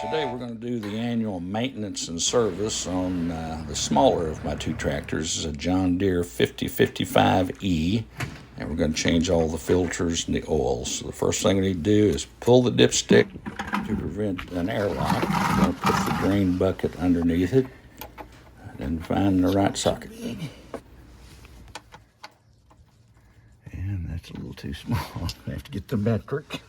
Today we're going to do the annual maintenance and service on the smaller of my two tractors. This is a John Deere 5055E, and we're going to change all the filters and the oils. So the first thing we need to do is pull the dipstick to prevent an airlock. We're going to put the drain bucket underneath it and find the right socket. And that's a little too small. I have to get the metric.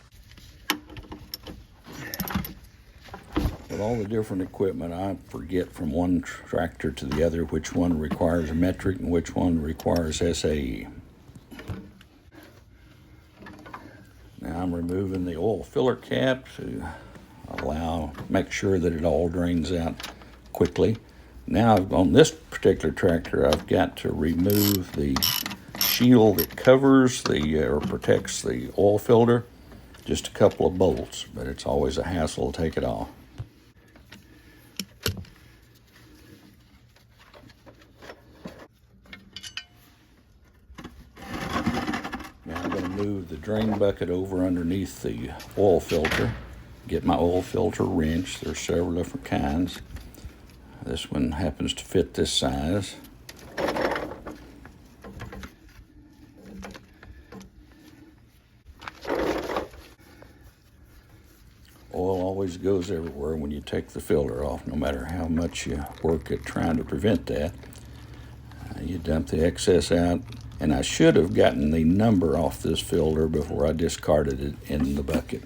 With all the different equipment, I forget from one tractor to the other which one requires a metric and which one requires SAE. Now I'm removing the oil filler cap to make sure that it all drains out quickly. Now on this particular tractor, I've got to remove the shield that covers or protects the oil filter. Just a couple of bolts, but it's always a hassle to take it off. Now I'm going to move the drain bucket over underneath the oil filter. Get my oil filter wrench. There's several different kinds. This one happens to fit this size. Oil always goes everywhere when you take the filter off, no matter how much you work at trying to prevent that. You dump the excess out, and I should have gotten the number off this filter before I discarded it in the bucket.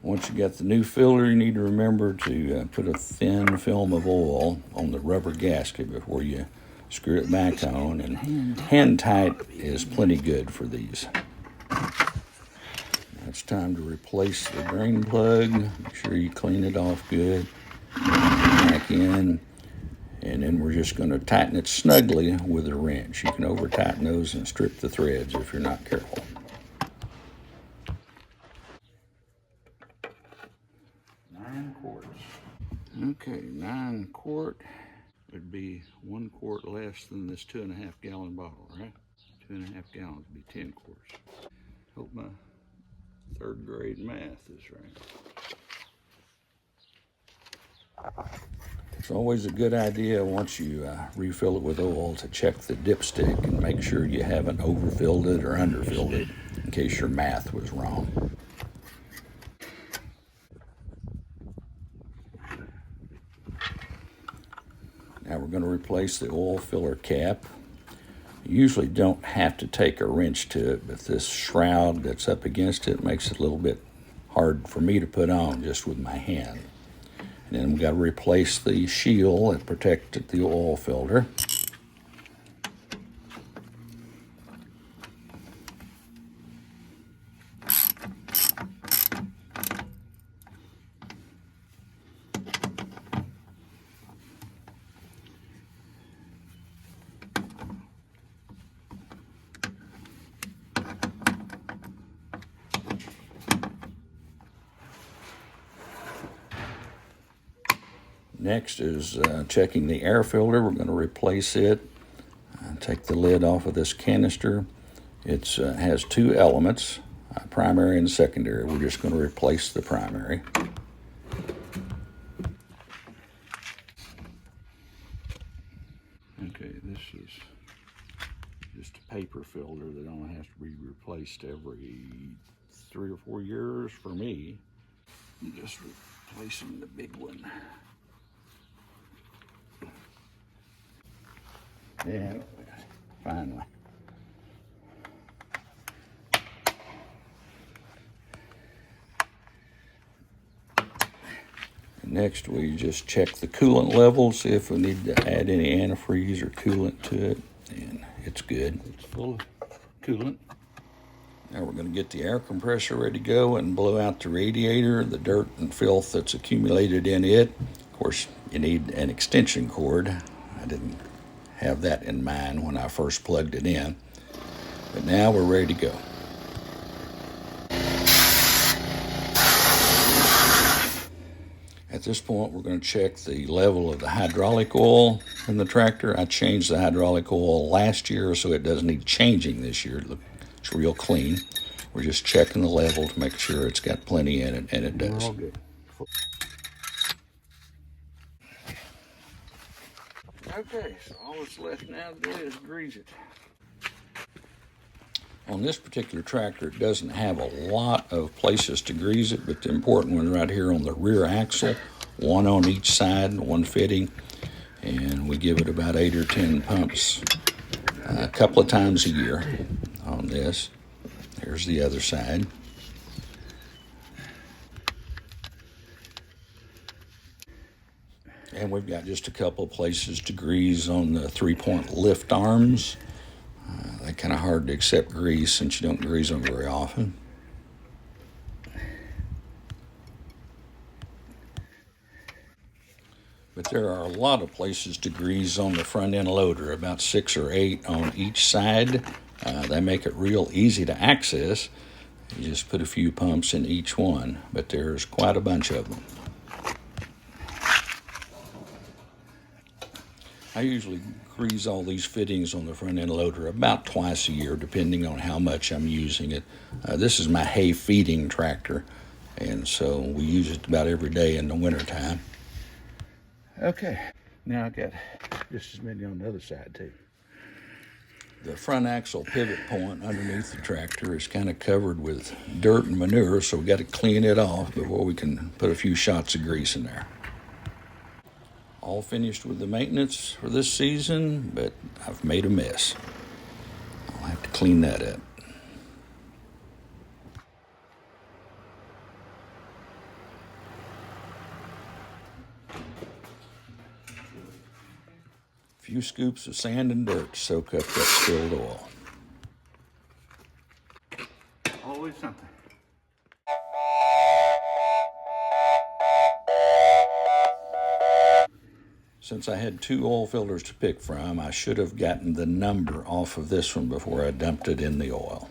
Once you got the new filter, you need to remember to put a thin film of oil on the rubber gasket before you screw it back on, and hand tight is plenty good for these. Now it's time to replace the drain plug. Make sure you clean it off good. Back in. And then we're just going to tighten it snugly with a wrench. You can over-tighten those and strip the threads if you're not careful. Okay, 9 quart would be 1 quart less than this 2.5 gallon bottle, right? 2.5 gallons would be 10 quarts. Hope my 3rd grade math is right. It's always a good idea once you refill it with oil to check the dipstick and make sure you haven't overfilled it or underfilled it in case your math was wrong. Now we're going to replace the oil filler cap. You usually don't have to take a wrench to it, but this shroud that's up against it makes it a little bit hard for me to put on just with my hand. And then we've got to replace the shield that protected the oil filter. Next is checking the air filter. We're going to replace it. Take the lid off of this canister. It has 2 elements, primary and secondary. We're just going to replace the primary. Okay, this is just a paper filter that only has to be replaced every 3 or 4 years for me. I'm just replacing the big one. Yeah, finally. Next, we just check the coolant level, see if we need to add any antifreeze or coolant to it, and it's good. It's full of coolant. Now we're going to get the air compressor ready to go and blow out the radiator, the dirt and filth that's accumulated in it. Of course, you need an extension cord. I didn't have that in mind when I first plugged it in. But now we're ready to go. At this point, we're going to check the level of the hydraulic oil in the tractor. I changed the hydraulic oil last year, so it doesn't need changing this year. It looks real clean. We're just checking the level to make sure it's got plenty in it, and it does. We're all good. Okay, so all that's left now to do is grease it. On this particular tractor, it doesn't have a lot of places to grease it, but the important one right here on the rear axle, one on each side, one fitting, and we give it about 8 or 10 pumps a couple of times a year on this. Here's the other side. And we've got just a couple of places to grease on the 3-point lift arms. They're kind of hard to accept grease since you don't grease them very often. But there are a lot of places to grease on the front end loader, about 6 or 8 on each side. They make it real easy to access. You just put a few pumps in each one, but there's quite a bunch of them. I usually grease all these fittings on the front end loader about twice a year, depending on how much I'm using it. This is my hay feeding tractor, and so we use it about every day in the wintertime. Okay, now I got just as many on the other side too. The front axle pivot point underneath the tractor is kind of covered with dirt and manure, so we got to clean it off before we can put a few shots of grease in there. All finished with the maintenance for this season, but I've made a mess. I'll have to clean that up. A few scoops of sand and dirt to soak up that spilled oil. Always something. Since I had 2 oil filters to pick from, I should have gotten the number off of this one before I dumped it in the oil.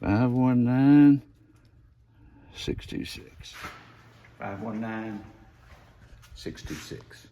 519-626. 519-626.